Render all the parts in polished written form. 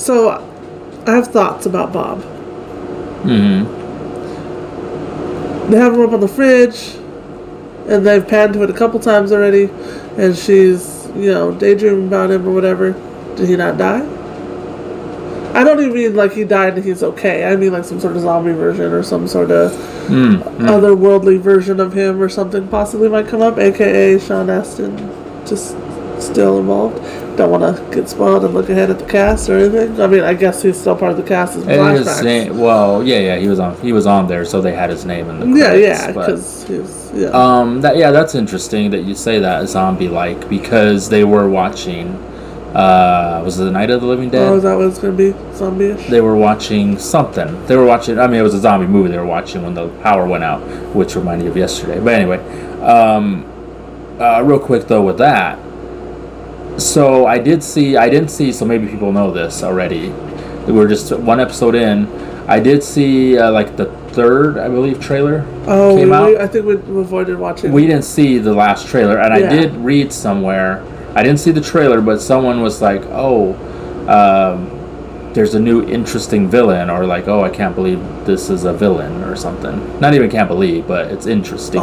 So, I have thoughts about Bob. Mm-hmm. They have him up on the fridge, and they've panned to it a couple times already, and she's, daydreaming about him or whatever. Did he not die? I don't even mean like he died and he's okay. I mean like some sort of zombie version or some sort of otherworldly version of him or something possibly might come up, aka Sean Astin just still involved. Don't want to get spoiled and look ahead at the cast or anything. I mean, I guess he's still part of the cast as flashbacks. He was on there, so they had his name in the credits. Because that's interesting that you say that zombie-like, because they were watching. Was it the Night of the Living Dead? Oh, is that what it's going to be? Zombie-ish? They were watching something. It was a zombie movie they were watching when the power went out, which reminded me of yesterday. But anyway, real quick though with that. So I didn't see, so maybe people know this already. We're just one episode in. I did see like the third, I believe, trailer came out. I think we avoided watching. We didn't see the last trailer, and I did read somewhere. I didn't see the trailer, but someone was like, there's a new interesting villain, or like, I can't believe this is a villain or something. Not even can't believe, but it's interesting.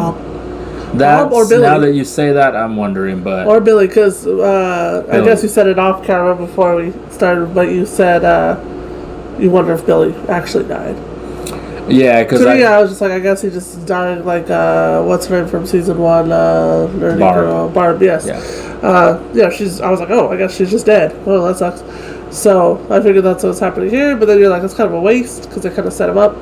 Bob or Billy? Now that you say that, I'm wondering, but... Or Billy, because I guess you said it off camera before we started, but you said you wonder if Billy actually died. Yeah, because I was just like, I guess he just died, like, what's her name from season 1? Nerdy girl. Barb, yes. Yeah. I was like, I guess she's just dead. Oh, that sucks. So, I figured that's what's happening here, but then you're like, it's kind of a waste, because they kind of set him up.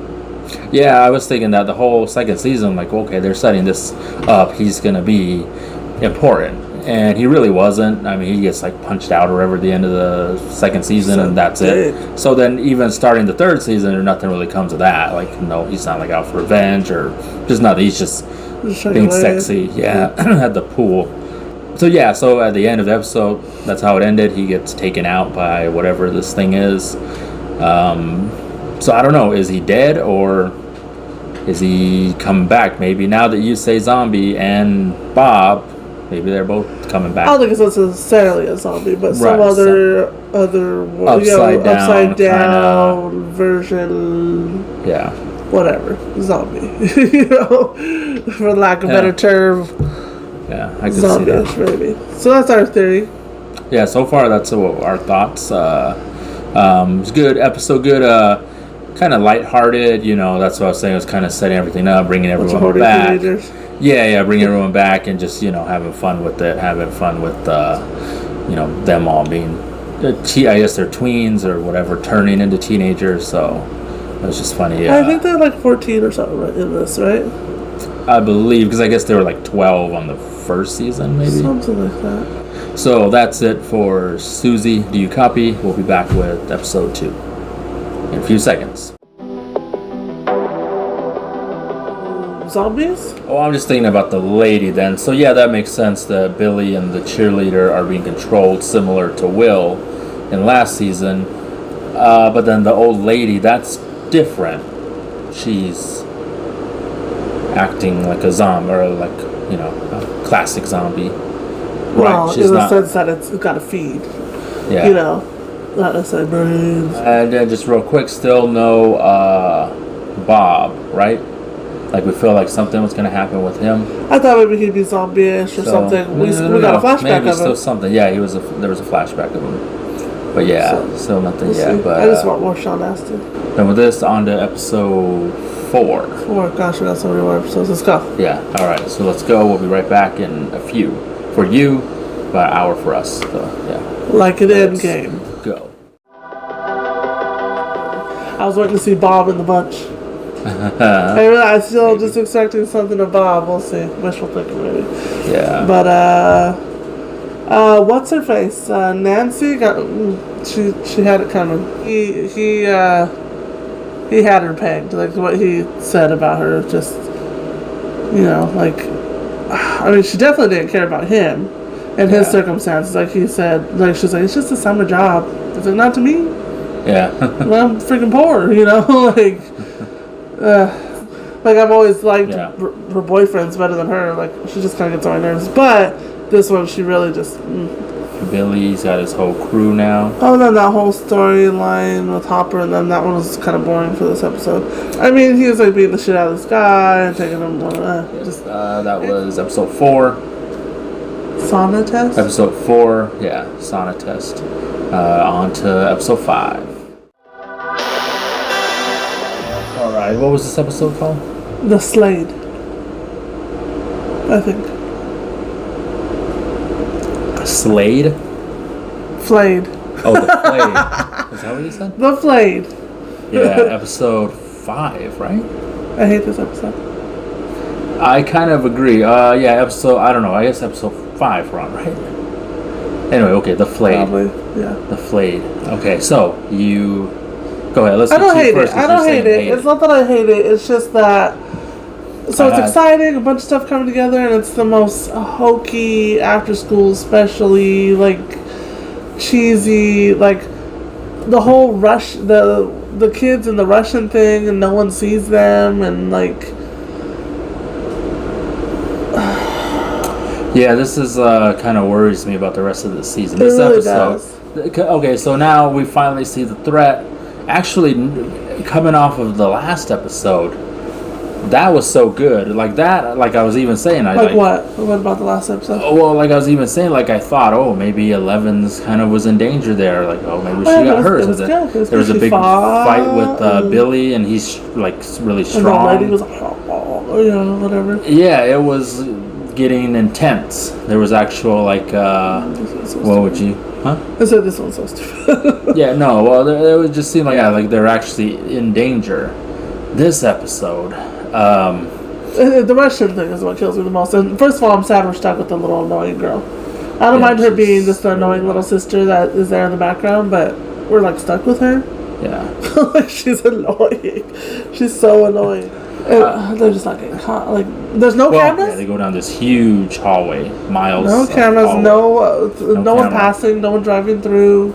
Yeah, I was thinking that the whole second season, like, okay, they're setting this up, he's going to be important. And he really wasn't. I mean, he gets, like, punched out or whatever at the end of the second season, and that's it. So then, even starting the third season, nothing really comes of that. Like, no, he's not, like, out for revenge or just nothing. He's just being sexy, at the pool. So, so at the end of the episode, that's how it ended. He gets taken out by whatever this thing is. So I don't know, is he dead or is he coming back? Maybe now that you say zombie and Bob, maybe they're both coming back. I don't think it's necessarily a zombie, but some other upside down version. Yeah. Whatever. Zombie. For lack of a better term. Yeah, I can see that. Maybe. So that's our theory. Yeah, so far that's our thoughts. It's good, episode good, kind of lighthearted, that's what I was saying. It was kind of setting everything up, bringing everyone back. Teenagers. Yeah, bringing everyone back and just, having fun with it, having fun with, them all being, I guess they're tweens or whatever, turning into teenagers, so it was just funny. I think they're like 14 or something in this, right? I believe, because I guess they were like 12 on the first season, maybe. Something like that. So that's it for Susie. Do you copy? We'll be back with episode 2 in a few seconds. Zombies? Oh, I'm just thinking about the lady then. So yeah, that makes sense that Billy and the cheerleader are being controlled similar to Will in last season. But then the old lady, that's different. She's acting like a zombie, or like, a classic zombie. Well, in the sense that it's got a feed. Yeah. Not necessarily brains. And then just real quick, still no Bob, right? Like we feel like something was going to happen with him. I thought maybe he'd be zombie-ish or something. We got a flashback maybe of him. Still something. Yeah, there was a flashback of him. But still nothing yet. But I just want more Sean Astin. And with this, on to episode 4. Gosh, we got so many more episodes. Let's go. Yeah, alright, so let's go. We'll be right back in a few. For you, about an hour for us. So, yeah. Like an end game. Go. I was waiting to see Bob in the bunch. I still just expecting something of Bob. We'll see. Wishful thinking, maybe. Yeah. But, what's her face? Nancy? She had it coming. He had her pegged. Like, what he said about her, just, she definitely didn't care about him and his circumstances. Like he said, she's like, it's just a summer job. It's like, not to me. Yeah. I'm freaking poor, like I've always liked her boyfriends better than her. Like, she just kind of gets on my nerves. But this one, she really just Billy's got his whole crew now. Oh, and then that whole storyline with Hopper, and then that one was kind of boring for this episode. I mean, he was like beating the shit out of this guy and taking him. That was episode 4. Sauna test. Episode 4, yeah, sauna test. On to episode 5. All right, what was this episode called? The Slade. I think. Slade? Flayed. Oh, the Flayed. Is that what you said? The Flayed. Yeah, episode 5, right? I hate this episode. I kind of agree. Yeah, episode, I don't know, I guess episode 5 we're on, right? Anyway, okay, the Flayed. Probably, yeah. The Flayed. Okay, so you... Go ahead, let's I don't get you hate first. it. I don't hate it. It's not that I hate it. It's just that... So it's exciting, a bunch of stuff coming together, and it's the most hokey after-school, especially, like, cheesy, like, the whole rush, the kids and the Russian thing, and no one sees them, and, like... Yeah, this is kind of worries me about the rest of the season. This really episode. Does. Okay, so now we finally see the threat. Actually, coming off of the last episode, that was so good. Like that, like I was even saying, Like what? What about the last episode? Well, like I was even saying, like I thought, oh, maybe Eleven's kind of was in danger there. Like, oh, maybe she got hurt. There was a big fight with Billy, and he's like really strong. And the lady was like, oh, yeah, whatever. Yeah, it was getting intense. There was actual like, what would you? Huh? I said this one's so stupid. Yeah, no. Well, it would just seem like like they're actually in danger. This episode. The Russian thing is what kills me the most. And first of all, I'm sad we're stuck with the little annoying girl. I don't mind her being just the annoying little sister that is there in the background, but we're like stuck with her. Yeah. Like she's annoying. She's so annoying. They're just not getting caught. Like there's no cameras. Yeah, they go down this huge hallway, miles. No cameras. Hallway. No one passing. No one driving through.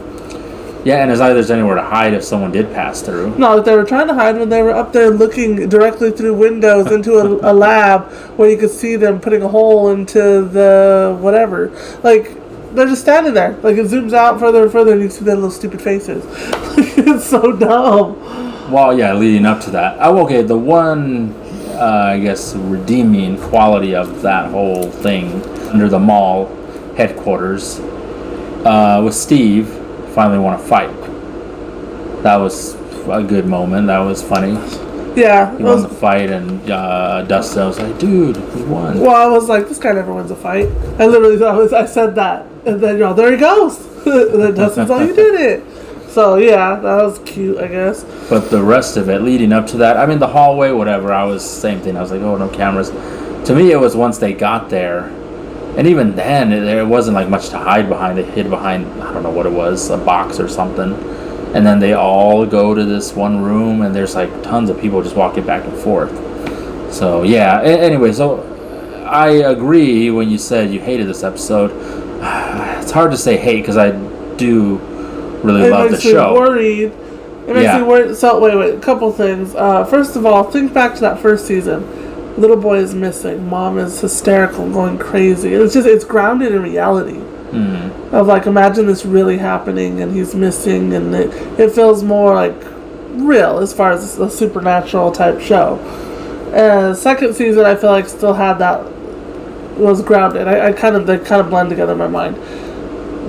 Yeah, and it's like there's anywhere to hide if someone did pass through. No, they were trying to hide when they were up there looking directly through windows into a lab where you could see them putting a hole into the whatever. Like, they're just standing there. Like, it zooms out further and further and you see their little stupid faces. It's so dumb. Well, yeah, leading up to that. Oh, okay, the one, I guess, redeeming quality of that whole thing under the mall headquarters was Steve finally want to fight. That was a good moment. That was funny. Yeah. He won the fight, and Dustin was like, dude, we won. Well, I was like, this guy never wins a fight. I literally thought, I said that. And then, there he goes. And then Dustin's like, you did it. So, yeah, that was cute, I guess. But the rest of it, leading up to that, I mean, the hallway, whatever, I was same thing. I was like, oh, no cameras. To me, it was once they got there. And even then, there wasn't like much to hide behind. They hid behind, I don't know what it was, a box or something. And then they all go to this one room, and there's like tons of people just walking back and forth. So, yeah. Anyway, so I agree when you said you hated this episode. It's hard to say hate because I do really love the show. Worried. It makes me worried. So, wait. A couple things. First of all, think back to that first season. Little boy is missing. Mom is hysterical, going crazy. It's grounded in reality. Mm-hmm. Of like, imagine this really happening and he's missing, and it feels more like real as far as a supernatural type show. Second season, I feel like still had that, was grounded. They kind of blend together in my mind.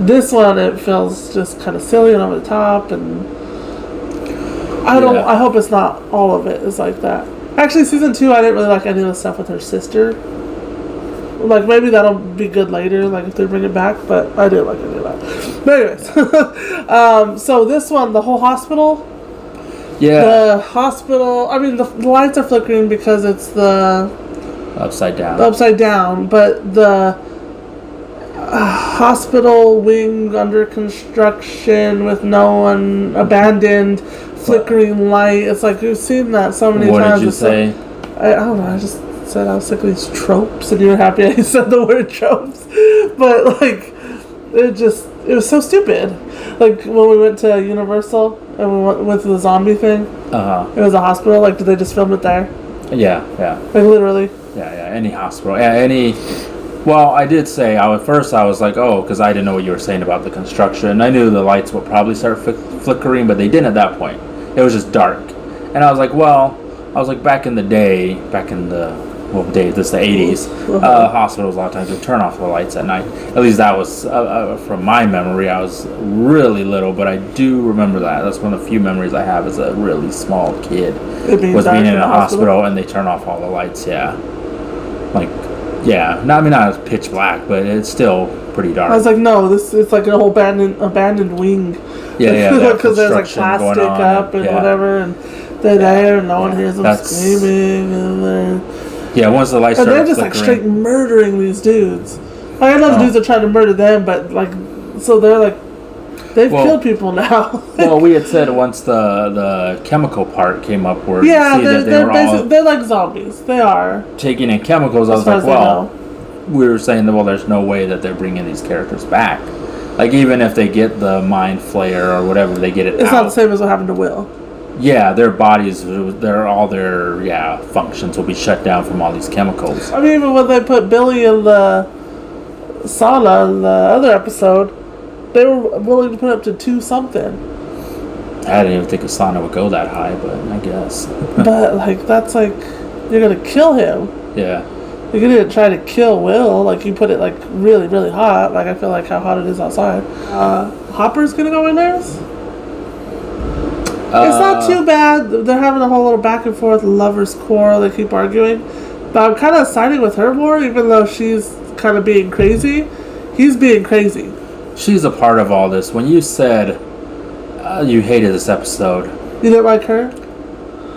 This one, it feels just kind of silly and over the top, and I hope it's not all of it is like that. Actually, season 2, I didn't really like any of the stuff with her sister. Like, maybe that'll be good later, like, if they bring it back, but I didn't like any of that. But anyways, so this one, the whole hospital. Yeah. The hospital, I mean, the lights are flickering because it's the... Upside down. But the hospital wing under construction with no one, abandoned, flickering light. It's like we've seen that so many times. What did you say? I don't know. I just said I was sick of these tropes, and you were happy I said the word tropes. But like, it was so stupid. Like when we went to Universal and we went to the zombie thing. It was a hospital. Like, did they just film it there? Yeah. Like literally. Yeah. Any hospital. Yeah. Any Well, I did say, at first I was like, oh, because I didn't know what you were saying about the construction. I knew the lights would probably start flickering, but they didn't at that point. It was just dark. And I was like, back in the day, this is the 80s, hospitals a lot of times would turn off the lights at night. At least that was, from my memory, I was really little, but I do remember that. That's one of the few memories I have as a really small kid, was being in a hospital and they turn off all the lights, yeah. Like, yeah, not as pitch black, but it's still pretty dark. I was like, no, it's like a whole abandoned wing. Yeah, because there's like plastic up and whatever, and they're there, and no one hears them screaming, and once the lights start they're just like straight murdering these dudes. I know the dudes are trying to murder them, but like, so they're like, they've killed people now. Well, we had said once the chemical part came up, where they're like zombies. They are taking in chemicals. I was like, well, we were saying that there's no way that they're bringing these characters back. Like, even if they get the mind flayer or whatever, they get it. It's not the same as what happened to Will. Yeah, their bodies, all their functions will be shut down from all these chemicals. I mean, even when they put Billy in the sauna in the other episode, they were willing to put up to 2 something. I didn't even think a sauna would go that high, but I guess. But like, that's like, you're gonna kill him. Yeah. You're gonna try to kill Will. Like, you put it like really, really hot. Like, I feel like how hot it is outside. Hopper's gonna go in there. It's not too bad. They're having a whole little back and forth lovers quarrel. They keep arguing. But I'm kind of siding with her more, even though she's kind of being crazy. He's being crazy. She's a part of all this. When you said you hated this episode. You didn't like her?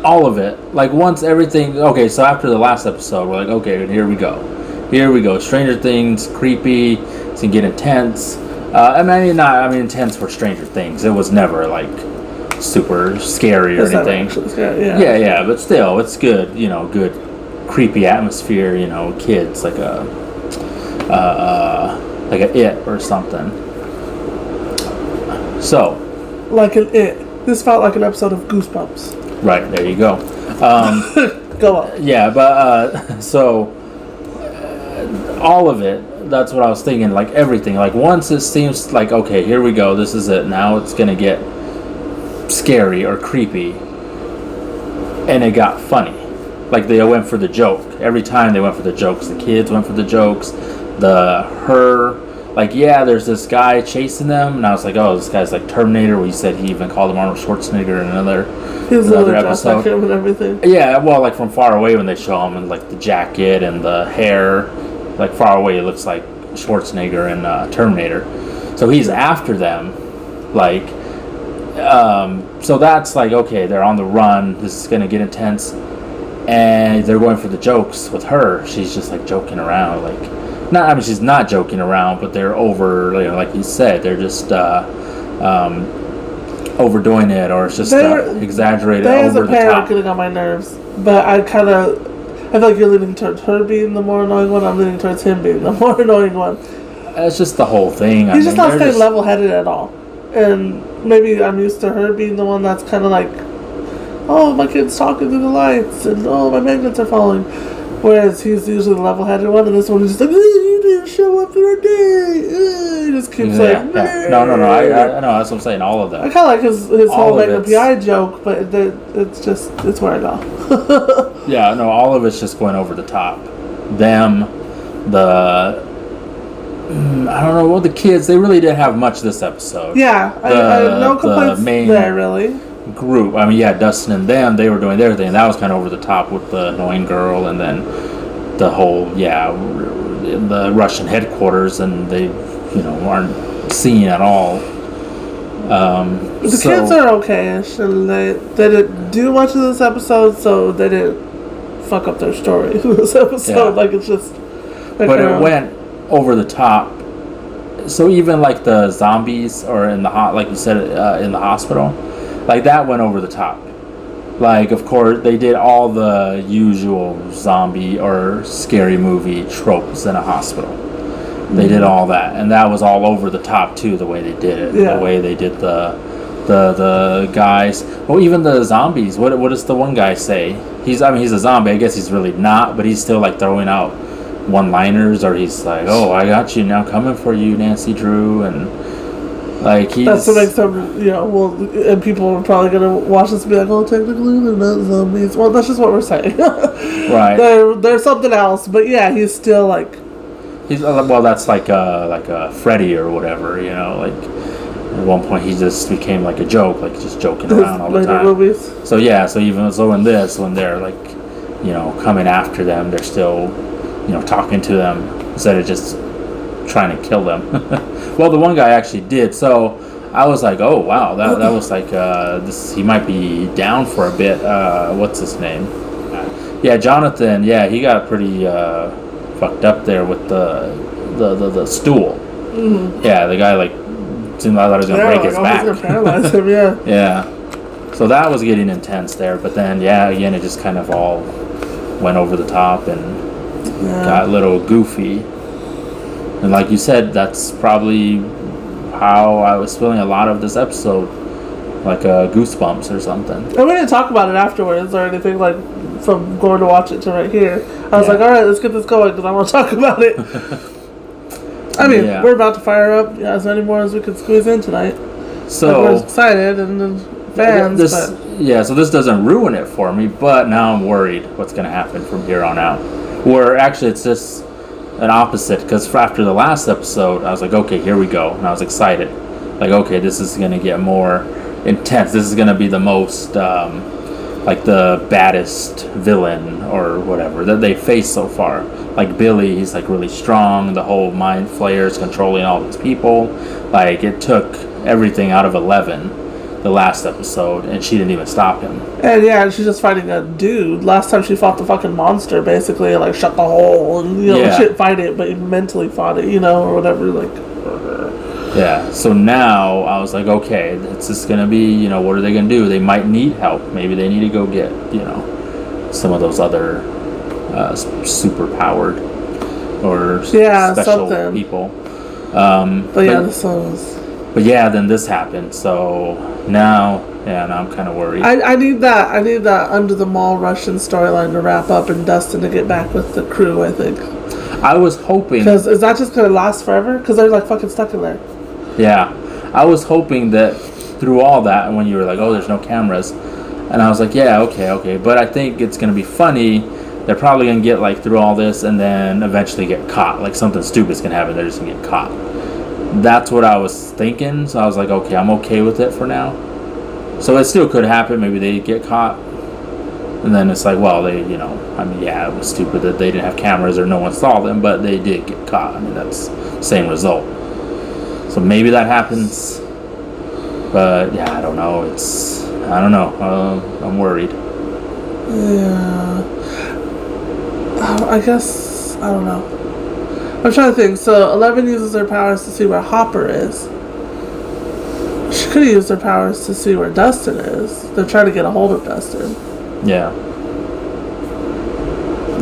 All of it. Like, once everything... Okay, so after the last episode, we're like, okay, here we go. Here we go. Stranger Things, creepy. It's going to get intense. Not intense for Stranger Things. It was never, like... super scary or anything. Yeah, but still, it's good. Good creepy atmosphere. Kids like a It or something. So, like an It. This felt like an episode of Goosebumps. Right, there you go. Go on. Yeah, but so all of it. That's what I was thinking. Like, everything. Like, once it seems like, okay, here we go. This is it. Now it's gonna get scary or creepy, and it got funny. Like, they went for the joke. Every time they went for the jokes. The kids went for the jokes. There's this guy chasing them, and I was like, oh, this guy's like Terminator. We said he even called him Arnold Schwarzenegger in another episode. And everything. Yeah, well, like, from far away when they show him, and like the jacket and the hair, like, far away it looks like Schwarzenegger and Terminator. So he's after them, like. So that's like, okay, they're on the run. This is gonna get intense, and they're going for the jokes with her. She's just like joking around, like, she's not joking around, but they're over, like you said, they're just overdoing it, or it's just exaggerated over the top. They as a pair are getting on my nerves, but I feel like you're leaning towards her being the more annoying one. I'm leaning towards him being the more annoying one. It's just the whole thing. He's just not staying level-headed at all. And maybe I'm used to her being the one that's kind of like, oh, my kid's talking to the lights, and oh, my magnets are falling. Whereas he's usually the level-headed one, and this one is just like, you didn't show up for a day. He just keeps No, I know, that's what I'm saying, all of that. I kind of like his whole Magnum PI joke, but it's wearing off. Yeah, no, all of it's just going over the top. I don't know, the kids, they really didn't have much this episode. Yeah, I no complaints there, really. Group, Dustin and them, they were doing their thing. That was kind of over the top with the annoying girl, and then the whole, the Russian headquarters, and they, aren't seen at all. The kids are okay-ish, and they didn't do much of this episode, so they didn't fuck up their story in this episode. Like, it's just... But it went over the top. So even like the zombies, or like you said, in the hospital, like, that went over the top. Like, of course, they did all the usual zombie or scary movie tropes in a hospital. They did all that, and that was all over the top too. The way they did it, the way they did the guys. Well, even the zombies. What does the one guy say? He's a zombie. I guess he's really not, but he's still like throwing out one-liners, or he's like, "Oh, I got you now, coming for you, Nancy Drew," and like That's what makes them, and people are probably gonna watch this and be like, "Oh, technically they're not zombies." Well, that's just what we're saying. right. They're something else, but yeah, he's still like. He's that's like a Freddy or whatever, like. At one point, he just became like a joke, like just joking around all the time. Movies. So yeah, so even so in this, when they're like, coming after them, they're still, talking to them instead of just trying to kill them. Well, the one guy actually did. So I was like, oh wow, that was like this. He might be down for a bit. What's his name? Yeah, Jonathan. Yeah, he got pretty fucked up there with the stool. Mm-hmm. Yeah, the guy like. I thought he was going to break his back. Going to paralyze him, yeah. Yeah. So that was getting intense there. But then, again, it just kind of all went over the top and got a little goofy. And like you said, that's probably how I was feeling a lot of this episode. Like goosebumps or something. And we didn't talk about it afterwards or anything, like from going to watch it to right here. I was like, all right, let's get this going because I want to talk about it. I mean, we're about to fire up as many more as we could squeeze in tonight. So we're excited and fans. So this doesn't ruin it for me, but now I'm worried what's going to happen from here on out. Where actually it's just an opposite, because after the last episode, I was like, okay, here we go, and I was excited. Like, okay, this is going to get more intense. This is going to be the most, like the baddest villain or whatever that they faced so far. Like Billy, he's like really strong. The whole mind flayer is controlling all these people. Like it took everything out of 11, the last episode, and she didn't even stop him. And she's just fighting a dude. Last time she fought the fucking monster, basically, like shut the hole and she didn't fight it, but mentally fought it, or whatever. Like. Yeah. So now I was like, okay, it's just gonna be, what are they gonna do? They might need help. Maybe they need to go get, some of those other. Super powered or special people. This was. But then this happened. So now I'm kind of worried. I need that Under the Mall Russian storyline to wrap up and Dustin to get back with the crew. I think. I was hoping. Because is that just gonna last forever? Because they're like fucking stuck in there. Yeah, I was hoping that through all that, when you were like, oh, there's no cameras, and I was like, yeah, okay, but I think it's gonna be funny. They're probably going to get, like, through all this and then eventually get caught. Like, something stupid's going to happen. They're just going to get caught. That's what I was thinking. So I was like, okay, I'm okay with it for now. So it still could happen. Maybe they get caught. And then it's like, well, they, it was stupid that they didn't have cameras or no one saw them. But they did get caught. I mean, that's the same result. So maybe that happens. But, I don't know. I don't know. I'm worried. Yeah. I guess, I don't know. I'm trying to think. So 11 uses their powers to see where Hopper is. She could have used their powers to see where Dustin is. They're trying to get a hold of Dustin. Yeah.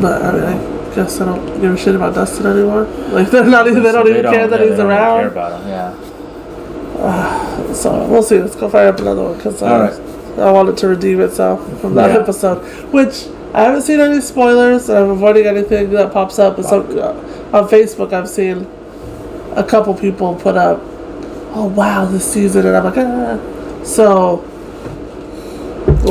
But I mean, I guess I don't give a shit about Dustin anymore. Like they don't even care that he's around. Care about him, So we'll see. Let's go fire up another one because I want it to redeem itself from that episode, which. I haven't seen any spoilers, and I'm avoiding anything that pops up. But on Facebook, I've seen a couple people put up, "Oh wow, this season," and I'm like, ah. So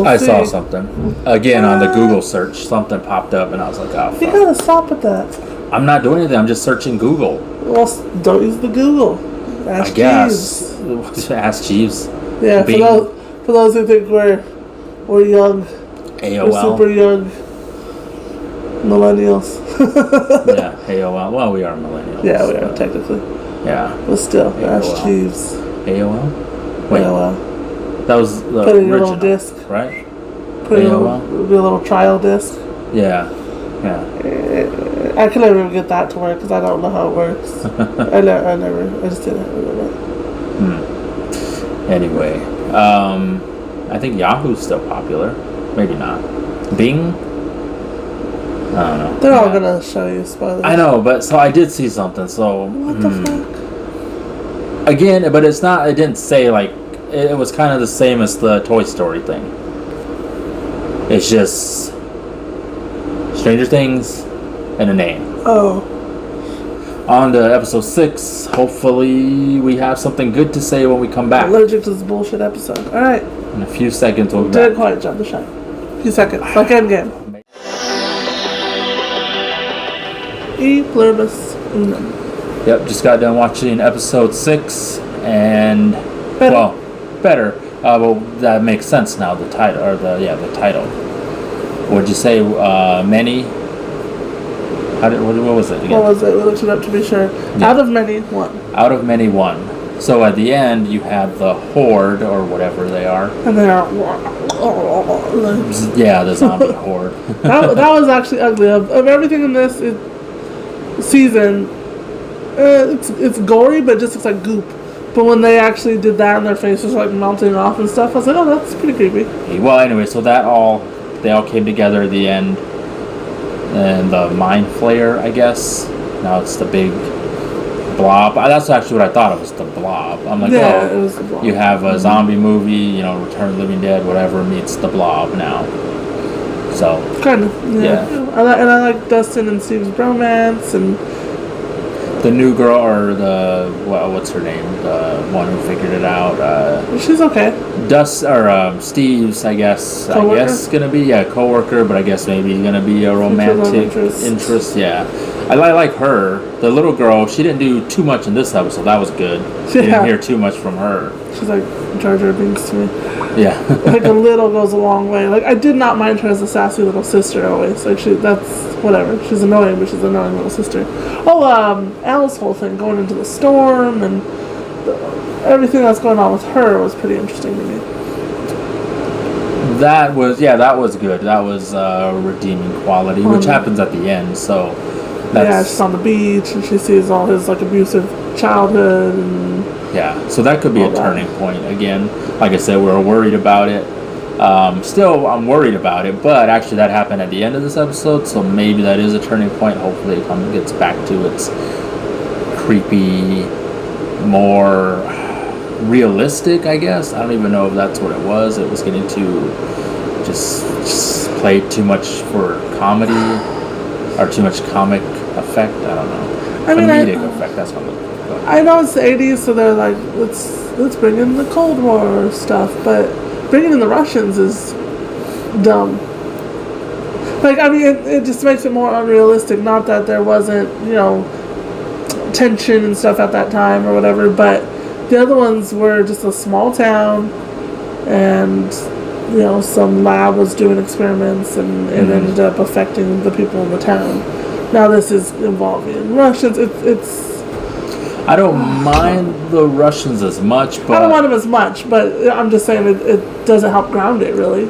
I saw something again on the Google search. Something popped up, and I was like, "Oh, fuck. You gotta stop with that." I'm not doing anything. I'm just searching Google. Well, don't use the Google. Ask Jeeves. Ask Jeeves. Yeah, for those who think we're young. AOL. We're super young millennials. Yeah, AOL. Well, we are millennials. Yeah, we are technically. Yeah. But still, Ask Jeeves. AOL? Wait. AOL. That was the Put in original, your little disc. Right? Put in a little trial disc. Yeah. I can never get that to work because I don't know how it works. I just didn't remember that. Anyway, I think Yahoo's still popular. Maybe not. Bing? I don't know. They're all gonna show you spoilers. I know, but so I did see something. So what the fuck? Again, but it's not. It didn't say like. It was kind of the same as the Toy Story thing. It's just Stranger Things and a name. Oh. On to episode 6. Hopefully we have something good to say when we come back. Allergic to this bullshit episode. Alright. In a few seconds we'll be Didn't back. quite jump the shot. A few seconds. Like Endgame. E pluribus unum. Yep, just got done watching episode 6, and Better. well, better. Well, that makes sense now. The title, or the title. Would you say many? What was it again? What was it? We looked it up to be sure. Yeah. Out of many, one. Out of many, one. So at the end, you have the horde, or whatever they are. And they are. Yeah, the zombie horde. that was actually ugly. Of everything in this season, it's gory, but it just looks like goop. But when they actually did that and their faces like melting off and stuff, I was like, oh, that's pretty creepy. Well, anyway, so they all came together at the end. And the mind flayer, I guess. Now it's the big blob. That's actually what I thought it was, the blob. I'm like, yeah, it was the blob. You have a zombie movie, Return of the Living Dead, whatever, meets the blob now. So. Kind of, yeah. I like Dustin and Steve's bromance, and the new girl, or what's her name? The one who figured it out. She's okay. Steve's, I guess. Co-worker? I guess gonna be co-worker, but I guess maybe gonna be a romantic interest. Yeah, I like her. The little girl, she didn't do too much in this episode. That was good. You didn't hear too much from her. She's like Jar Jar Binks to me. Yeah. Like a little goes a long way. Like I did not mind her as a sassy little sister always. Like that's whatever. She's annoying, but she's an annoying little sister. Oh, Al's whole thing going into the storm and everything that's going on with her was pretty interesting to me. That was good. That was redeeming quality, which happens at the end. So she's on the beach and she sees all his like abusive childhood and so that could be a turning point again. Like I said, we're worried about it. Still, I'm worried about it, but actually that happened at the end of this episode, so maybe that is a turning point. Hopefully it gets back to its creepy, more realistic, I guess. I don't even know if that's what it was. It was getting too just play too much for comedy or too much comic effect. I don't know. Comedic effect. That's what I'm looking for. I know it's the 80s, so they're like, let's bring in the Cold War stuff, but bringing in the Russians is dumb. Like, I mean, it just makes it more unrealistic. Not that there wasn't, tension and stuff at that time or whatever, but the other ones were just a small town, and some lab was doing experiments, and it ended up affecting the people in the town. Now this is involving Russians. It's I don't mind the Russians as much, but I don't mind them as much, but I'm just saying it doesn't help ground it really.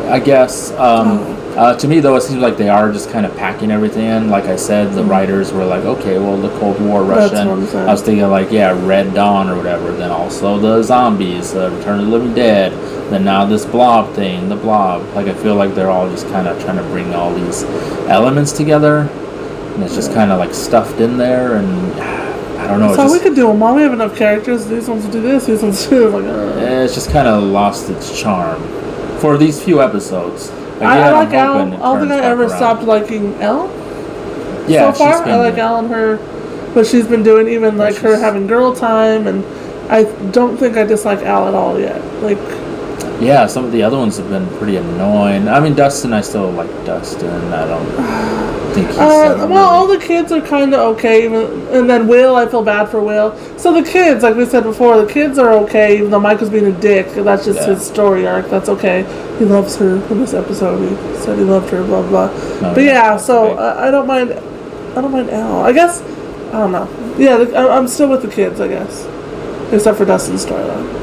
I guess. To me, though, it seems like they are just kind of packing everything in. Like I said, the writers were like, okay, well, the Cold War Russian. That's what I'm saying. I was thinking like, Red Dawn or whatever. Then also the zombies, Return of the Living Dead. Then now this blob thing, the blob. Like I feel like they're all just kind of trying to bring all these elements together, and it's just kind of like stuffed in there, and I don't know. So we could do them all. We have enough characters. These ones will do this. These ones do like. It's just kind of lost its charm for these few episodes. I like Al. I don't think I ever stopped liking Elle. Yeah, so far I like Elle and her, what she's been doing, even like her having girl time, and I don't think I dislike Al at all yet. Like. Yeah, some of the other ones have been pretty annoying. I mean, Dustin, I still like Dustin. I don't think he's all the kids are kind of okay, and then Will, I feel bad for Will. So the kids, like we said before, the kids are okay, even though Michael's being a dick. That's just his story arc. That's okay. He loves her in this episode. He said he loved her, blah blah. But so I don't mind. I don't mind Al. I guess I don't know. Yeah, I'm still with the kids, I guess, except for Dustin's storyline.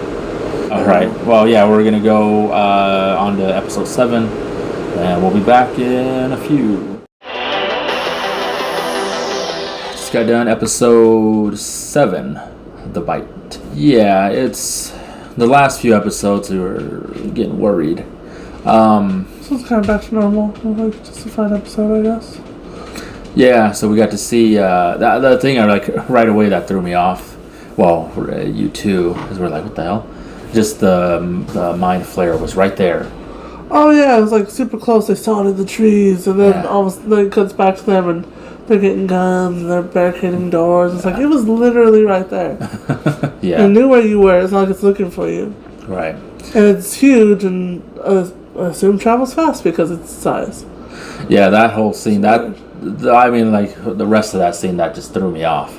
All right. Well, we're going to go on to episode 7, and we'll be back in a few. Just got done episode 7, The Bite. Yeah, it's the last few episodes we were getting worried. So it's kind of back to normal. Like just a fine episode, I guess. Yeah, so we got to see the thing right away that threw me off. Well, you too, because we're like, what the hell? Just the mind flare was right there. Oh yeah, it was like super close. They saw it in the trees, and then it cuts back to them, and they're getting guns and they're barricading doors. It's like it was literally right there. Yeah. It knew where you were. It's not like it's looking for you. Right. And it's huge, and I assume travels fast because it's size. Yeah, that whole scene, the rest of that scene, that just threw me off.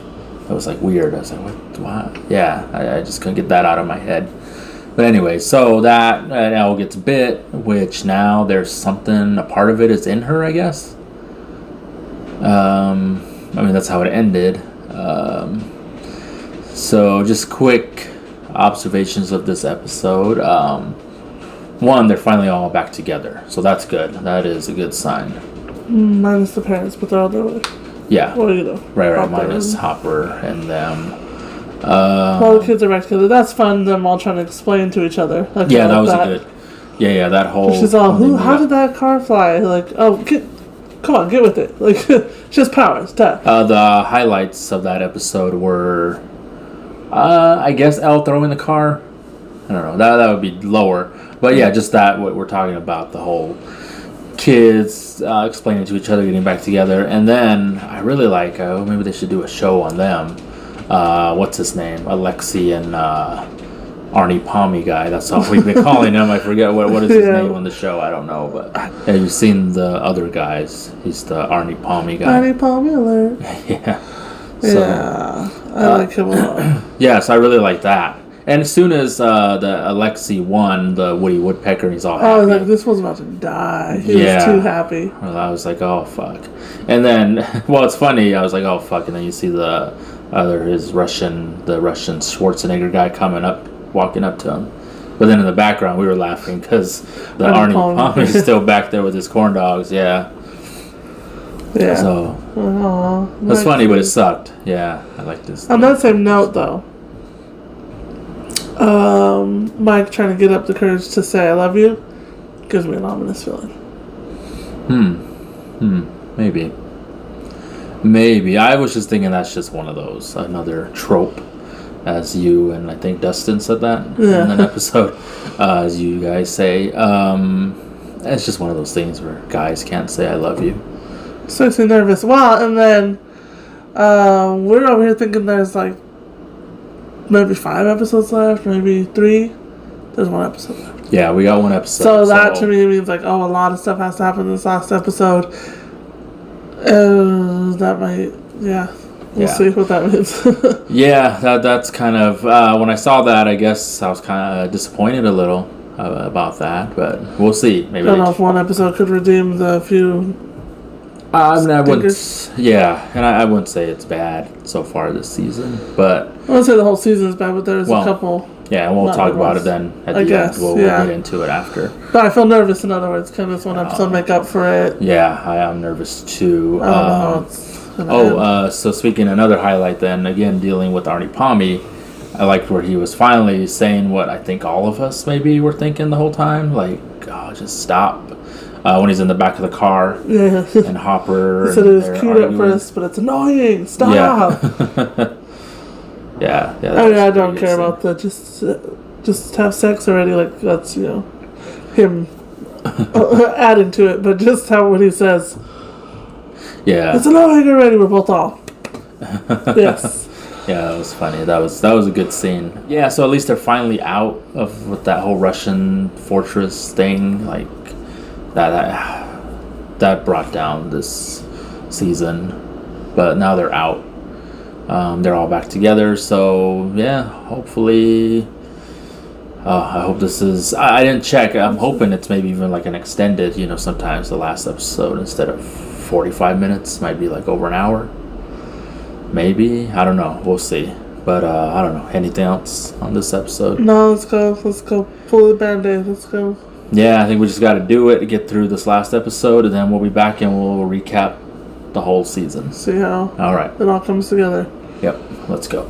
It was like weird. I was like, what? Yeah, I just couldn't get that out of my head. But anyway, so that Elle gets bit, which now there's something, a part of it is in her, I guess. That's how it ended. So just quick observations of this episode. One, they're finally all back together, so that's good. That is a good sign. Minus the parents, but they're all there. Yeah. Well, Right. Hopper. Minus Hopper and them. All the kids are back together. That's fun. Them all trying to explain to each other. Like, yeah, that was a good. Yeah, that whole. She's all, how did that car fly? Like, come on, get with it. Like, she has powers. The highlights of that episode were, I guess, Elle throwing the car. I don't know. That would be lower. But yeah, just that, what we're talking about, the whole kids explaining to each other, getting back together. And then I really like, maybe they should do a show on them. What's his name? Alexi and Arnie Palmy guy. That's all we've been calling him. I forget what is his name on the show. I don't know. But have you seen the other guys? He's the Arnie Palmy guy. Arnie Palmy alert. Yeah. I like him a lot. Yeah, so I really like that. And as soon as the Alexi won the Woody Woodpecker, he's all happy. I was like, this one's about to die. He was too happy. Well, I was like, oh, fuck. And then, well, it's funny. I was like, oh, fuck. And then you see the Russian Schwarzenegger guy walking up to him. But then in the background, we were laughing because the Arnie Palmer is still back there with his corn dogs. Yeah. Yeah. So, that's funny, but it sucked. Yeah, I like this. On that same note, though, Mike trying to get up the courage to say I love you gives me an ominous feeling. Maybe. I was just thinking that's just one of those, another trope, as you and I think Dustin said that in an episode, as you guys say. It's just one of those things where guys can't say I love you. So makes me nervous. Well, and then we're over here thinking there's like maybe 5 episodes left, maybe 3. There's 1 episode left. Yeah, we got 1 episode. So that to me means like, a lot of stuff has to happen in this last episode. That might, we'll see what that means. Yeah, that's kind of, when I saw that, I guess I was kind of disappointed a little about that, but we'll see. Maybe I don't know if 1 episode could redeem the few. I wouldn't. Yeah, and I wouldn't say it's bad so far this season, but I wouldn't say the whole season is bad, but there's a couple. Yeah, and we'll talk about it then at the end. We'll get into it after. But I feel nervous. In other words, can this 1 episode make up for it? Yeah, I am nervous too. I don't know how it's gonna end. So speaking another highlight then, again dealing with Arnie Palmy, I liked where he was finally saying what I think all of us maybe were thinking the whole time, like, oh, just stop. When he's in the back of the car, and Hopper. He said it was cute at first, but it's annoying. Stop. Yeah. I don't care about the just have sex already. Like that's him adding to it, but just what he says. Yeah, it's annoying already. We're both off. Yes. Yeah, that was funny. That was a good scene. Yeah, so at least they're finally out of with that whole Russian fortress thing, like. That brought down this season, but now they're out. They're all back together, so yeah, hopefully. I hope this is. I didn't check. I'm hoping it's maybe even like an extended. Sometimes the last episode instead of 45 minutes might be like over an hour. Maybe, I don't know. We'll see. But I don't know. Anything else on this episode? No, let's go. Pull the band-aid. Let's go. Yeah, I think we just got to do it to get through this last episode, and then we'll be back and we'll recap the whole season. See how all right. It all comes together. Yep, let's go.